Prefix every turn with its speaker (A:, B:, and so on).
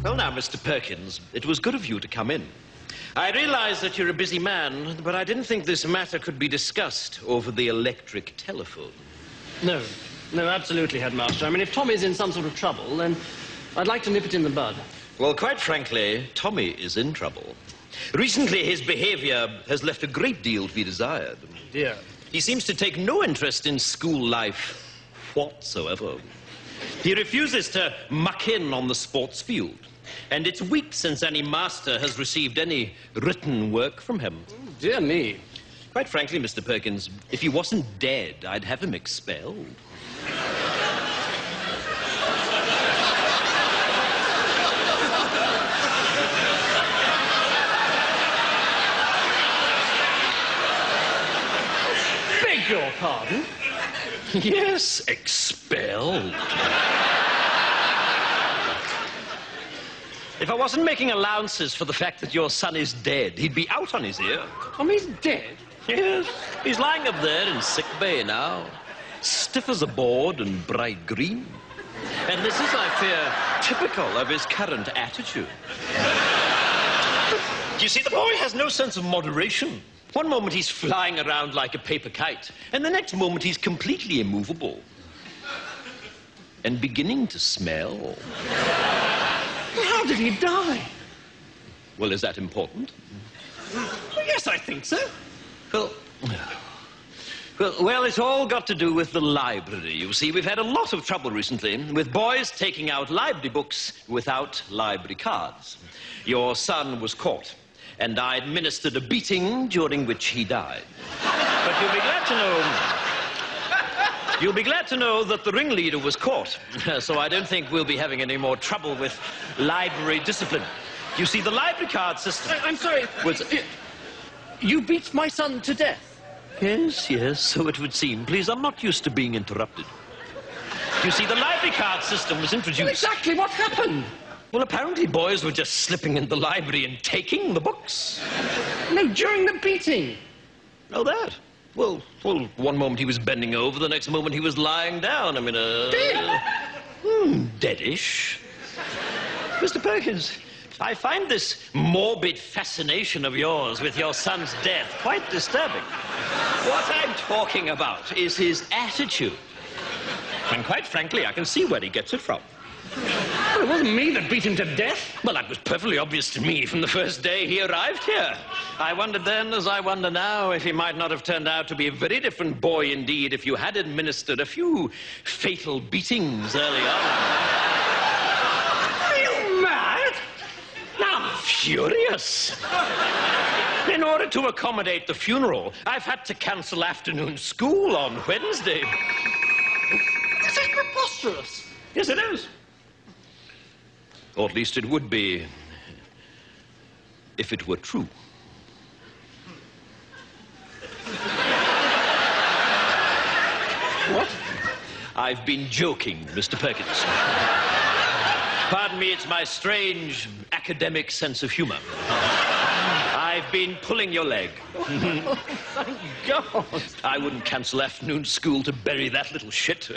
A: Well, now, Mr. Perkins, it was good of you to come in. I realize that you're a busy man, but I didn't think this matter could be discussed over the electric telephone.
B: No, absolutely, Headmaster. I mean, if Tommy's in some sort of trouble, then I'd like to nip it in the bud.
A: Well, quite frankly, Tommy is in trouble. Recently, his behavior has left a great deal to be desired.
B: Dear.
A: He seems to take no interest in school life whatsoever. He refuses to muck in on the sports field. And it's weeks since any master has received any written work from him.
B: Dear me.
A: Quite frankly, Mr. Perkins, if he wasn't dead, I'd have him expelled.
B: Beg your pardon?
A: Yes, expelled. If I wasn't making allowances for the fact that your son is dead, he'd be out on his ear.
B: Tommy's dead?
A: Yes, he's lying up there in sick bay now, stiff as a board and bright green. And this is, I fear, typical of his current attitude. You see, the boy has no sense of moderation. One moment he's flying around like a paper kite, and the next moment he's completely immovable. And beginning to smell.
B: How did he die?
A: Well, is that important?
B: Well, yes, I think so.
A: Well, it's all got to do with the library. You see, we've had a lot of trouble recently with boys taking out library books without library cards. Your son was caught, and I administered a beating during which he died. But you'll be glad to know... You'll be glad to know that the ringleader was caught, so I don't think we'll be having any more trouble with library discipline. You see, the library card system...
B: I'm sorry. You beat my son to death?
A: Yes, so it would seem. Please, I'm not used to being interrupted. You see, the library card system was introduced...
B: Well, exactly what happened?
A: Well, apparently boys were just slipping in the library and taking the books.
B: No, during the beating.
A: Oh, that? Well, one moment he was bending over, the next moment he was lying down. I mean,
B: Dead?
A: Deadish. Mr. Perkins, I find this morbid fascination of yours with your son's death quite disturbing. What I'm talking about is his attitude. And quite frankly, I can see where he gets it from.
B: Well, it wasn't me that beat him to death.
A: Well, that was perfectly obvious to me from the first day he arrived here. I wondered then, as I wonder now, if he might not have turned out to be a very different boy indeed if you had administered a few fatal beatings early on.
B: Are you mad?
A: I'm furious. In order to accommodate the funeral, I've had to cancel afternoon school on Wednesday.
B: This is preposterous.
A: Yes, it is. Or at least it would be if it were true.
B: What?
A: I've been joking, Mr. Perkins. Pardon me, it's my strange academic sense of humor. I've been pulling your leg.
B: Oh, thank God.
A: I wouldn't cancel afternoon school to bury that little shit.